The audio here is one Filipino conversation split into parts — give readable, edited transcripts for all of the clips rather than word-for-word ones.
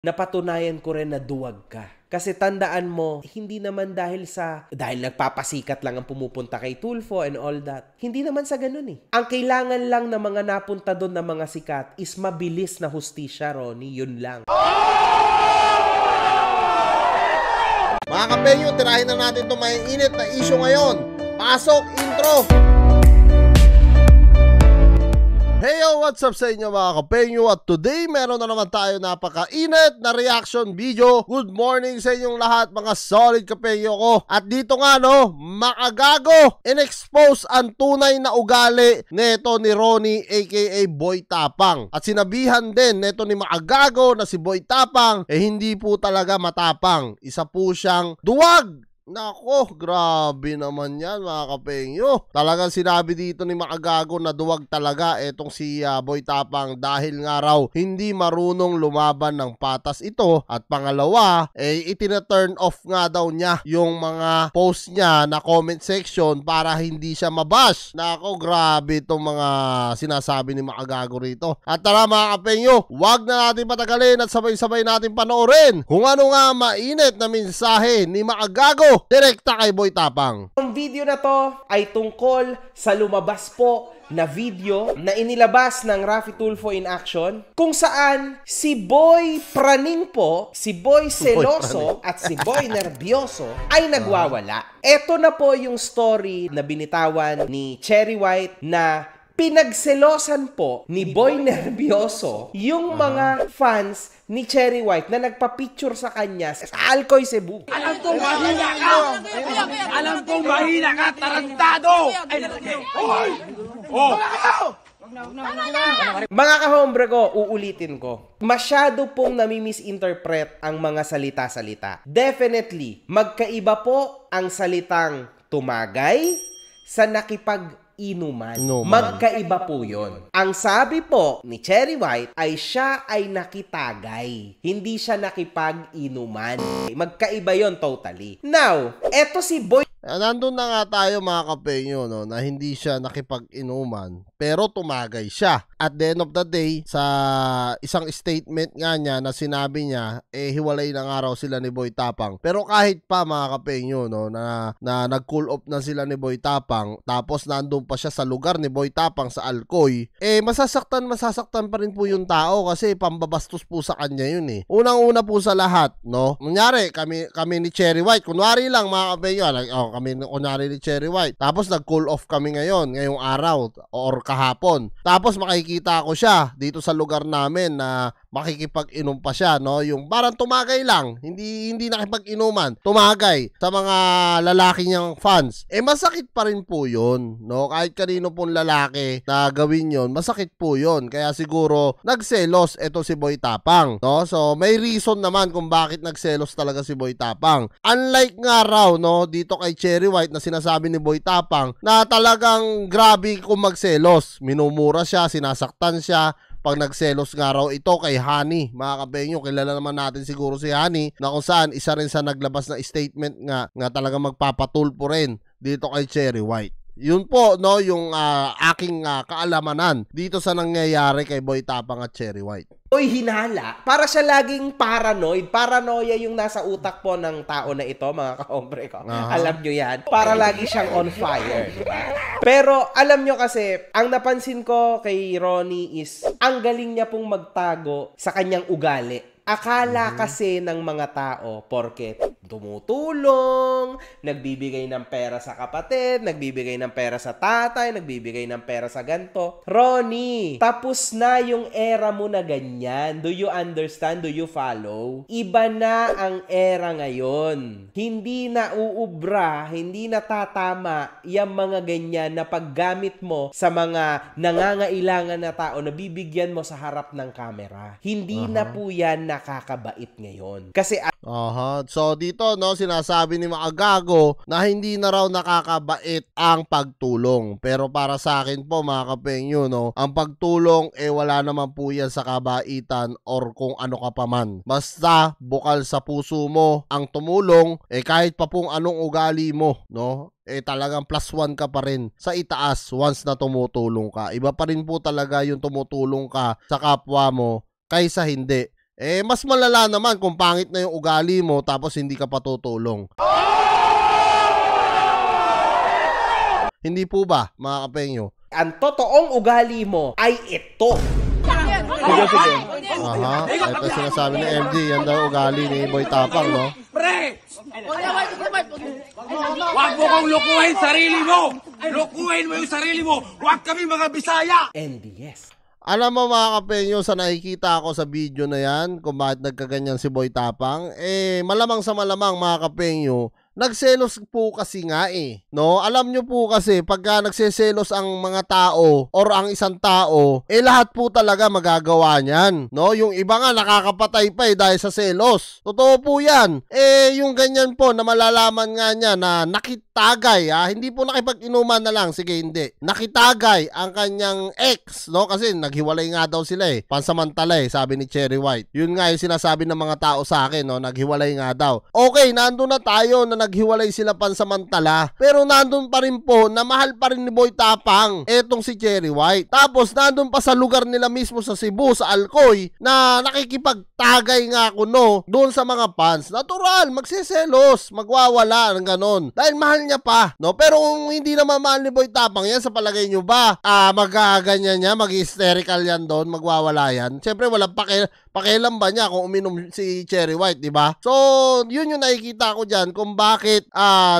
napatunayan ko rin na duwag ka. Kasi tandaan mo, hindi naman dahil nagpapasikat lang ang pumupunta kay Tulfo and all that. Hindi naman sa ganun eh. Ang kailangan lang ng mga napunta doon na mga sikat is mabilis na hustisya, Ronnie. Yun lang. Mga kapenyo, tirahin na natin itong may init na issue ngayon. Pasok, intro! Hey yo, what's up sa inyo mga kapenyo? At today, meron na naman tayo napaka-init na reaction video. Good morning sa inyong lahat mga solid kapenyo ko. At dito nga no, makagago, in-expose ang tunay na ugali neto ni Ronnie aka Boy Tapang. At sinabihan din neto ni makagago na si Boy Tapang hindi po talaga matapang. Isa po siyang duwag. Nako, grabe naman yan mga kapengyo. Talagang sinabi dito ni makagago na duwag talaga etong si Boy Tapang dahil nga raw hindi marunong lumaban ng patas ito. At pangalawa, itina-turn off nga daw niya yung mga post niya na comment section para hindi siya mabash. Nako, grabe itong mga sinasabi ni makagago rito. At tara mga kapengyo, wag na natin patagalin at sabay-sabay natin panoorin kung ano nga mainit na mensahe ni makagago direkta kay Boy Tapang. Ang video na to ay tungkol sa lumabas po na video na inilabas ng Raffy Tulfo in action kung saan si Boy Praning po, si Boy Seloso at si Boy Nervyoso ay nagwawala. Ito na po yung story na binitawan ni Cherry White na pinagselosan po ni Boy Nervyoso yung mga fans ni Cherry White na nagpa-picture sa kanya sa Alcoy, Cebu. Alam kong mahina ka! Alam kong mahina ka, tarantado! Mga kahombre ko, uulitin ko. Masyado pong nami-misinterpret ang mga salita-salita. Definitely, magkaiba po ang salitang tumagay sa nakipag-inuman. Magkaiba po yun. Ang sabi po ni Cherry White ay siya ay nakitagay. Hindi siya nakipag-inuman. Magkaiba yon totally. Now, eto si Boy. Nandun na nga tayo mga kapenyo no, na hindi siya nakipag-inuman pero tumagay siya. At the end of the day, sa isang statement nga niya na sinabi niya, hiwalay na nga raw sila ni Boy Tapang. Pero kahit pa mga kapenyo no, na nag-cool off na sila ni Boy Tapang, tapos nandun pa siya sa lugar ni Boy Tapang sa Alcoy, masasaktan pa rin po yung tao kasi pambabastos po sa kanya yun eh. Unang-una po sa lahat, no, kunyari kami ni Cherry White, kunwari lang mga kapenyo, kami kunyari ni Cherry White, tapos nag-cool off kami ngayong araw or kahapon, tapos makikita ko siya dito sa lugar namin na makikipag-inom pa siya, no? Yung parang tumagay lang, hindi nakipag-inuman, tumagay sa mga lalaki niyang fans. Masakit pa rin po yun, no? Kahit kanino pong lalaki na gawin yun, masakit po yun. Kaya siguro nagselos eto si Boy Tapang, no? So may reason naman kung bakit nagselos talaga si Boy Tapang. Unlike nga raw, no, dito kay Cherry White na sinasabi ni Boy Tapang na talagang grabe kung magselos. Minumura siya, sinasaktan siya. Pag nagselos nga raw ito kay Honey, mga kapenyo, kilala naman natin siguro si Honey na kung saan isa rin sa naglabas na statement nga talaga magpapatulpo rin dito kay Cherry White. Yun po no yung aking kaalamanan dito sa nangyayari kay Boy Tapang at Cherry White. Boy hinala, para siya laging paranoid. Paranoia yung nasa utak po ng tao na ito, mga kahombre ko. Alam nyo yan. Para lagi siyang on fire, diba? Pero alam nyo kasi, ang napansin ko kay Ronnie is, ang galing niya pong magtago sa kanyang ugali. Akala kasi ng mga tao, porket tumutulong, nagbibigay ng pera sa kapatid, nagbibigay ng pera sa tatay, nagbibigay ng pera sa ganto. Ronnie, tapos na yung era mo na ganyan. Do you understand? Do you follow? Iba na ang era ngayon. Hindi na uubra, hindi na tatama yung mga ganyan na paggamit mo sa mga nangangailangan na tao na bibigyan mo sa harap ng kamera. Hindi na po yan nakakabait ngayon. Kasi So dito no, sinasabi ni makagago na hindi na raw nakakabait ang pagtulong. Pero para sa akin po mga kapengyo no, ang pagtulong wala naman po yan sa kabaitan or kung ano ka pa man. Basta bukal sa puso mo ang tumulong, kahit pa pong anong ugali mo no, talagang +1 ka pa rin sa itaas once na tumutulong ka. Iba pa rin po talaga yung tumutulong ka sa kapwa mo kaysa hindi. mas malala naman kung pangit na yung ugali mo tapos hindi ka patutulong. Hindi po ba, mga kapenyo? Ang totoong ugali mo ay ito. Sige. Aha, ito sinasabi ni MD, yan daw ugali ni Boy Tapang, no? Pre! Huwag mo kong lukuhin sarili mo! Lukuhin mo yung sarili mo! Huwag kami mga Bisaya! And yes. Alam mo mga kapenyo, sa nakikita ako sa video na yan, kung bakit nagkaganyan si Boy Tapang, malamang sa malamang mga kapenyo, nagselos po kasi nga no? Alam nyo po kasi pagka nagseselos ang mga tao or ang isang tao, lahat po talaga magagawa niyan, no? Yung iba nga nakakapatay pa dahil sa selos. Totoo po yan. Yung ganyan po na malalaman nga niya na nakitagay, hindi po nakipag-inuman na lang, sige hindi. Nakitagay ang kanyang ex, no? Kasi naghiwalay nga daw sila pansamantala sabi ni Cherry White. Yun nga yung sinasabi ng mga tao sa akin, no? Naghiwalay nga daw. Okay, nandun na tayo na naghiwalay sila pansamantala, pero nandun pa rin po na mahal pa rin ni Boy Tapang etong si Cherry White. Tapos nandun pa sa lugar nila mismo sa Cebu, sa Alcoy, na nakikipagtagay nga ako, no, doon sa mga fans. Natural, magsiselos, magwawala ng ganon. Dahil mahal niya pa, no? Pero kung hindi naman mahal ni Boy Tapang yan, sa palagay nyo ba, magaganyan niya, mag-hysterical yan doon, magwawala yan? Siyempre, walang pakialam ba niya kung uminom si Cherry White, di ba? So, yun yung nakikita ko dyan kung bakit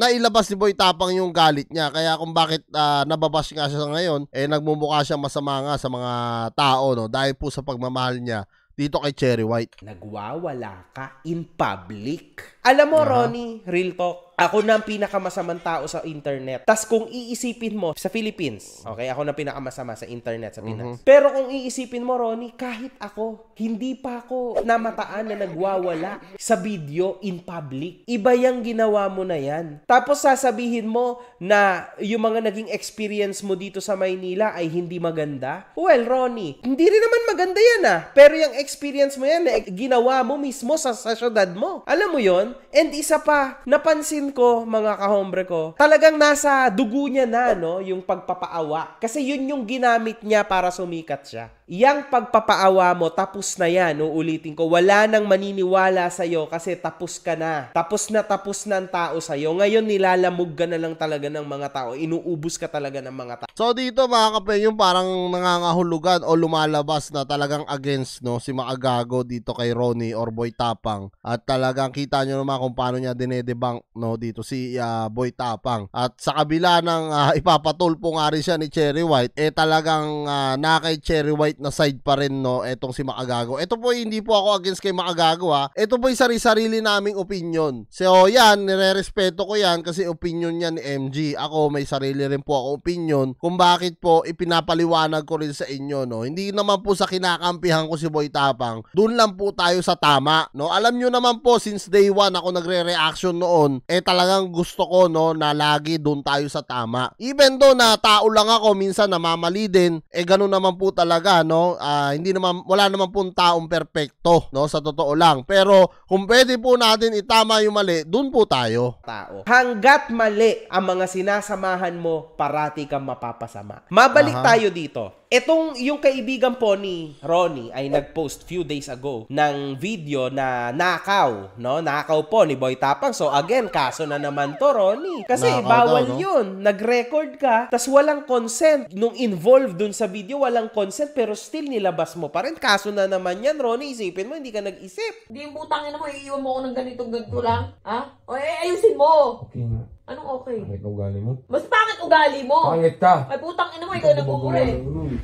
nailabas ni Boy Tapang yung galit niya. Kaya kung bakit nababash nga siya ngayon, nagmumukha siya masama nga sa mga tao, no? Dahil po sa pagmamahal niya dito kay Cherry White. Nagwawala ka in public. Alam mo, Ronnie, real talk, ako na ang pinakamasamang tao sa internet. Tas kung iisipin mo, sa Philippines, okay, ako na pinakamasama sa internet sa Pinas. Pero kung iisipin mo, Ronnie, kahit ako, hindi pa ako namataan na nagwawala sa video in public. Iba yung ginawa mo na yan. Tapos sasabihin mo na yung mga naging experience mo dito sa Maynila ay hindi maganda. Well, Ronnie, hindi rin naman maganda yan Pero yung experience mo yan, ginawa mo mismo sa syudad mo. Alam mo yon? And isa pa, napansin ko, mga kahombre ko, talagang nasa dugo niya na, no, yung pagpapaawa. Kasi yun yung ginamit niya para sumikat siya. Yang pagpapaawa mo, tapos na yan. Uulitin ko, wala nang maniniwala sa'yo kasi tapos ka na. Tapos na ang tao sa'yo. Ngayon, nilalamog ka na lang talaga ng mga tao. Inuubos ka talaga ng mga tao. So dito mga kapen, yung parang nangangahulugan o lumalabas na talagang against, no, si Maagago dito kay Ronnie or Boy Tapang. At talagang kita nyo naman kung paano niya dinedebunk, no, dito si Boy Tapang. At sa kabila ng ipapatulpo nga rin siya ni Cherry White, talagang na kay Cherry White na side pa rin, no, etong si Maagago. Ito po, hindi po ako against kay Maagago Ito po yung sarili naming opinion. So yan, nire-respeto ko yan kasi opinion yan ni MG. Ako may sarili rin po ako opinion kung bakit po ipinapaliwanag ko rin sa inyo, no. Hindi naman po sa kinakampihan ko si Boy Tapang. Doon lang po tayo sa tama, no. Alam nyo naman po, since day one ako nagre-reaction noon, talagang gusto ko, no, na lagi doon tayo sa tama. Even though na tao lang ako, minsan namamali din, ganun naman po talaga, no. Hindi naman, wala naman po taong perpekto, no, sa totoo lang. Pero kung pwede po natin itama yung mali, doon po tayo. Hanggat mali ang mga sinasamahan mo, parati kang mapapasama. Mabalik tayo dito. Etong yung kaibigan po ni Ronnie ay nag-post few days ago ng video na nakaw, no? Nakaw po ni Boy Tapang. So again, kaso na naman to, Ronnie. Kasi nakaw bawal daw, no? yun. Nag-record ka, tas walang consent. Nung involved dun sa video, walang consent, pero still nilabas mo pa rin. Kaso na naman yan, Ronnie. Isipin mo, hindi ka nag-isip. Hindi yung putangin mo, iiwan mo ako ng ganito lang. Ha? O ayusin mo. Okay nga. Anong okay? Pangit na ugali mo. Mas pangit ugali mo. Pangit ka. Ay putang ina mo, ikaw nag-uuri.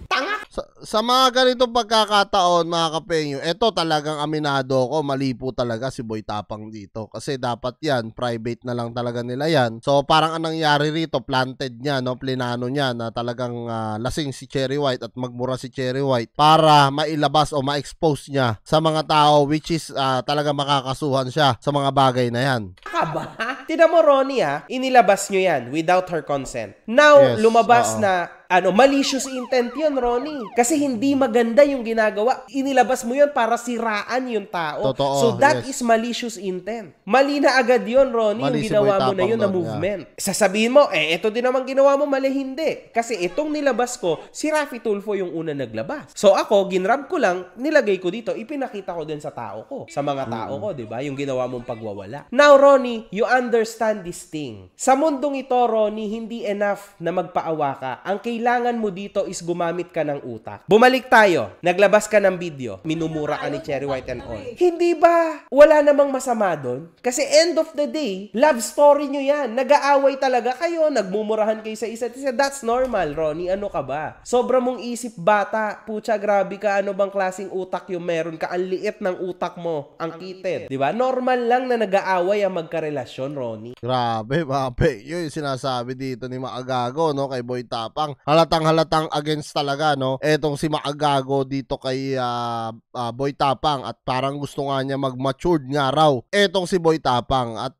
Tanga! Sa mga ganitong pagkakataon, mga kapenyo, eto talagang aminado ko, mali po talaga si Boy Tapang dito. Kasi dapat yan, private na lang talaga nila yan. So parang anong nangyari rito, planted niya, no, plinano niya na talagang lasing si Cherry White at magmura si Cherry White para mailabas o ma-expose niya sa mga tao, which is talaga makakasuhan siya sa mga bagay na yan. Aba, tinan mo, Ronnie, inilabas nyo yan without her consent. Now, Yes, lumabas na malicious intent yun, Ronnie. Kasi hindi maganda yung ginagawa. Inilabas mo yun para siraan yung tao. Totoo, so that is malicious intent. Mali na agad yun, Ronnie, Mali yung si ginawa Boy mo na Tapang yun na doon, movement. Sasabihin mo, ito din naman ginawa mo, mali hindi. Kasi itong nilabas ko, si Raffy Tulfo yung una naglabas. So ako, ginrab ko lang, nilagay ko dito, ipinakita ko din sa tao ko, sa mga tao ko, di ba? Yung ginawa mong pagwawala. Now, Ronnie, you understand this thing. Sa mundong ito, Ronnie, hindi enough na magpaawa ka. Ang kailangan mo dito is gumamit ka ng utak. Bumalik tayo. Naglabas ka ng video. Minumura ka ni Cherry White and all. Hindi ba wala namang masama doon? Kasi end of the day, love story nyo yan. Nag-aaway talaga kayo. Nagmumurahan kayo sa isa't isa. That's normal, Ronnie. Ano ka ba? Sobra mong isip bata. Pucha, grabe ka. Ano bang klaseng utak yung meron ka? Ang liit ng utak mo. Ang kitid. Diba? Normal lang na nag-aaway ang magkarelasyon, Ronnie. Grabe, mape. Yun yung sinasabi dito ni Maagago, no, kay Boy Tapang. Halatang against talaga, no. Etong si Maagago dito kay Boy Tapang at parang gusto nga niya mag-matured nga raw. Etong si Boy Tapang. At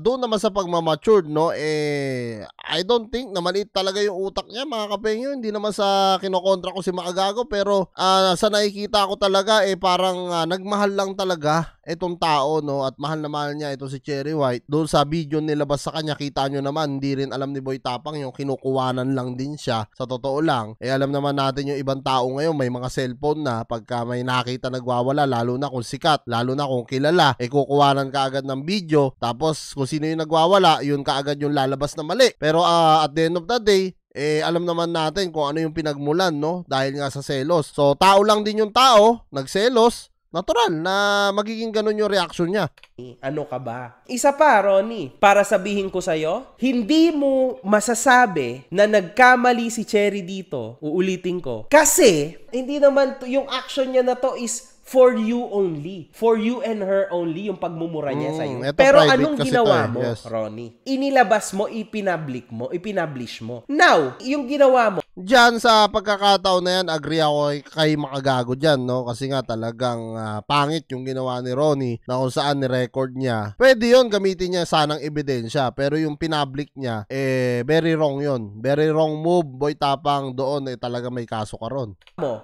doon naman sa pagmamatured, no, I don't think na maliit talaga yung utak niya, mga kapengyo. Hindi naman sa kinokontra ko si Maagago, pero sa nakikita ko talaga, parang nagmahal lang talaga itong tao, no, at mahal na mahal niya ito si Cherry White. Doon sa video nilabas sa kanya, kita nyo naman, hindi rin alam ni Boy Tapang yung kinukuwanan lang din siya. Sa totoo lang, alam naman natin yung ibang tao ngayon, may mga cellphone na, pagka may nakita nagwawala, lalo na kung sikat, lalo na kung kilala, kukuwanan ka agad ng video, tapos kung sino yung nagwawala, yun kaagad yung lalabas na mali. Pero at the end of the day, alam naman natin kung ano yung pinagmulan, no, dahil nga sa selos. So tao lang din yung tao, nagselos, natural na magiging ganun yung reaction niya. Ano ka ba? Isa pa, Ronnie, para sabihin ko sa'yo, hindi mo masasabi na nagkamali si Cherry dito, uulitin ko. Kasi, hindi naman yung action niya na to is for you only. For you and her only, yung pagmumura niya sa'yo. Pero anong ginawa mo, yes, Ronnie? Inilabas mo, ipinablish mo. Now, yung ginawa mo, diyan sa pagkakataon na yan, agree ako kay Maagago dyan, no? Kasi nga talagang pangit yung ginawa ni Ronnie na kung saan ni-record niya. Pwede yun, gamitin niya sanang ebidensya. Pero yung pinablik niya, very wrong yun. Very wrong move, Boy Tapang. Doon, talaga may kaso ka ron.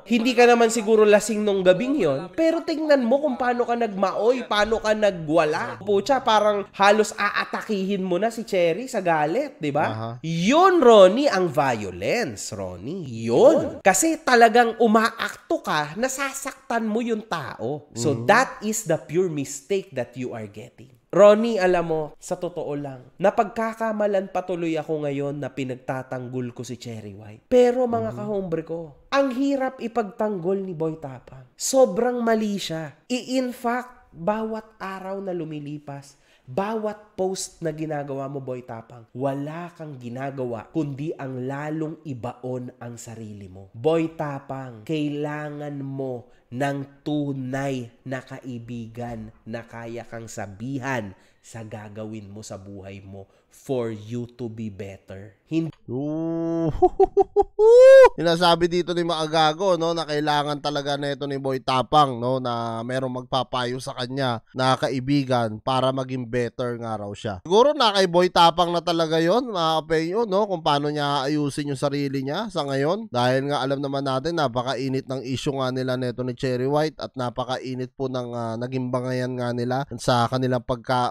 Hindi ka naman siguro lasing nung gabing yon, pero tingnan mo kung paano ka nagmaoy, paano ka nagwala. Pucha, parang halos aatakihin mo na si Cherry sa galit, di ba? Yun, Ronnie, ang violence, Ronnie. Yun. Kasi talagang umaakto ka, nasasaktan mo yung tao. So that is the pure mistake that you are getting. Ronnie, alam mo, sa totoo lang, napagkakamalan patuloy ako ngayon na pinagtatanggol ko si Cherry White. Pero mga kahombre ko, ang hirap ipagtanggol ni Boy Tapang. Sobrang mali siya. In fact, bawat araw na lumilipas, bawat post na ginagawa mo, Boy Tapang, wala kang ginagawa kundi ang lalong ibaon ang sarili mo. Boy Tapang, kailangan mo ng tunay na kaibigan na kaya kang sabihan sa gagawin mo sa buhay mo for you to be better. Sinasabi dito ni Maagago, no, na kailangan talaga nito ni Boy Tapang, no, na merong magpapayo sa kanya na kaibigan para maging better nga raw siya. Siguro na kay Boy Tapang na talaga yon, mga kapengyo, no, kung paano niya ayusin yung sarili niya sa ngayon. Dahil nga alam naman natin, napakainit ng issue nga nila neto ni Cherry White at napakainit po ng naging bangayan nga nila sa kanilang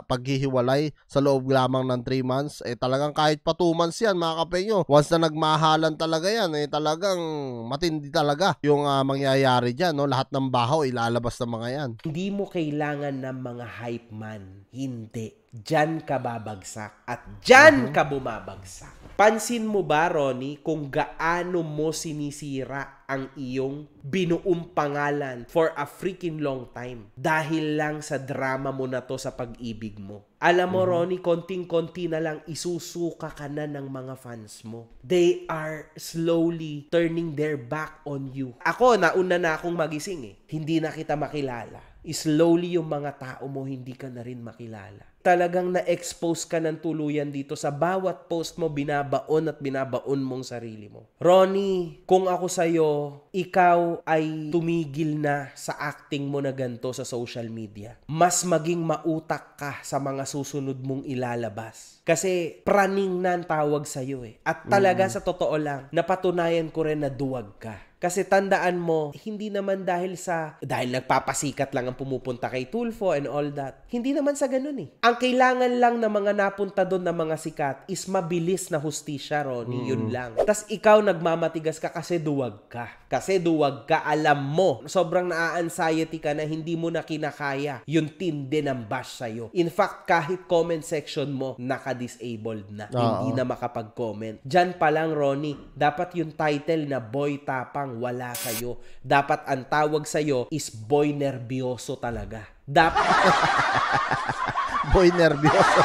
paghihiwalay sa loob lamang ng 3 months. Talagang kahit pa 2 months yan, mga kapengyo, once na nagmahalan talaga yan, talagang matindi talaga yung mangyayari dyan, no? Lahat ng baho ilalabas ng mga yan. Hindi mo kailangan ng mga hype man. Hindi. Diyan ka babagsak at diyan ka bumabagsak. Pansin mo ba, Ronnie, kung gaano mo sinisira ang iyong binuong pangalan for a freaking long time dahil lang sa drama mo na to sa pag-ibig mo? Alam mo, Ronnie, konting-konti na lang isusuka ka na ng mga fans mo. They are slowly turning their back on you. Ako, nauna na akong magising Hindi na kita makilala. slowly yung mga tao mo hindi ka na rin makilala. Talagang na-expose ka ng tuluyan dito sa bawat post mo, binabaon at binabaon mong sarili mo. Ronnie, kung ako sa'yo, ikaw ay tumigil na sa acting mo na ganito sa social media. Mas maging mautak ka sa mga susunod mong ilalabas. Kasi praning na ang tawag sa'yo eh. At talaga sa totoo lang, napatunayan ko rin na duwag ka. Kasi tandaan mo, hindi naman dahil nagpapasikat lang ang pumupunta kay Tulfo and all that. Hindi naman sa ganun eh. Ang kailangan lang ng mga napunta doon na mga sikat is mabilis na hustisya, Ronnie. Yun lang. Tas ikaw nagmamatigas ka kasi duwag ka. Kasi duwag ka, alam mo. Sobrang na-anxiety ka na hindi mo na kinakaya yung tindi ng bash sa'yo. In fact, kahit comment section mo, naka-disabled na. Hindi na makapag-comment. Diyan pa lang, Ronnie, dapat yung title na Boy Tapang wala sa'yo. Dapat ang tawag sa'yo is Boy Nervyoso talaga. Dapat... Boy nervyoso.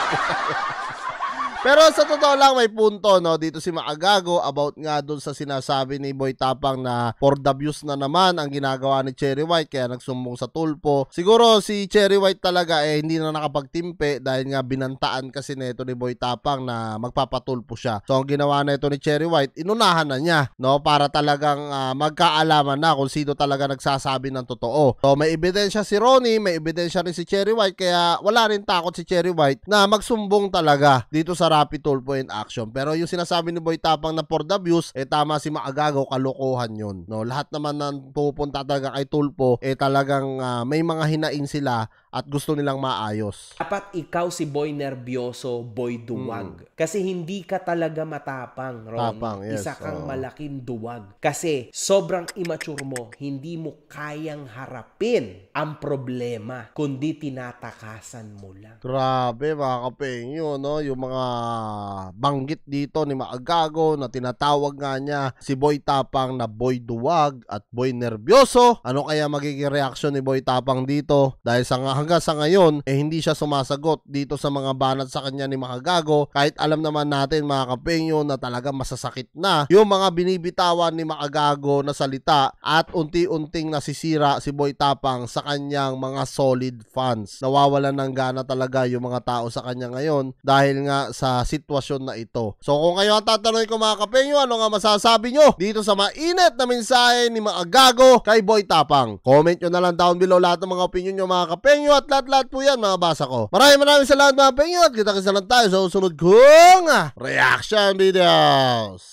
Pero sa totoo lang may punto no dito si Maagago about nga doon sa sinasabi ni Boy Tapang na for the views na naman ang ginagawa ni Cherry White kaya nagsumbong sa Tulfo. Siguro si Cherry White talaga hindi na nakapagtimpe dahil nga binantaan kasi nito ni Boy Tapang na magpapatulpo siya. So ang ginawa nito ni Cherry White, inunahan na niya no para talagang magkaalaman na kung sino talaga nagsasabi ng totoo. So may ebidensya si Ronnie, may ebidensya rin si Cherry White kaya wala rin takot si Cherry White na magsumbong talaga dito sa Rapid Tulfo in action. Pero yung sinasabi ni Boy Tapang na for the views, tama si Maagago, kalokohan yun. No, lahat naman ng pupunta talaga kay Tulfo, talagang may mga hinain sila at gusto nilang maayos. Dapat ikaw si Boy Nervyoso, Boy Duwag. Kasi hindi ka talaga matapang, Ron. Tapang, yes. Isa kang malaking duwag. Kasi sobrang immature mo, hindi mo kayang harapin ang problema, kundi tinatakasan mo lang. Grabe mga kapengyo, no? Yung mga banggit dito ni Maagago na tinatawag nga niya si Boy Tapang na Boy Duwag at Boy Nervyoso. Ano kaya magiging reaksyon ni Boy Tapang dito? Dahil hanggang sa ngayon, hindi siya sumasagot dito sa mga banat sa kanya ni Maagago. Kahit alam naman natin mga kapengyo na talaga masasakit na yung mga binibitawan ni Maagago na salita at unti-unting nasisira si Boy Tapang sa kanyang mga solid fans. Nawawalan ng gana talaga yung mga tao sa kanya ngayon dahil nga sa sitwasyon na ito. So kung kayo ang tatanungin ko mga kapengyo, ano nga masasabi nyo dito sa mainit na mensahe ni Maagago kay Boy Tapang? Comment nyo na lang down below lahat ng mga opinion nyo mga kapengyo at lahat-lahat po yan mga basa ko. Maraming salamat mga kapengyo at kita-kita lang tayo sa susunod kong reaction videos.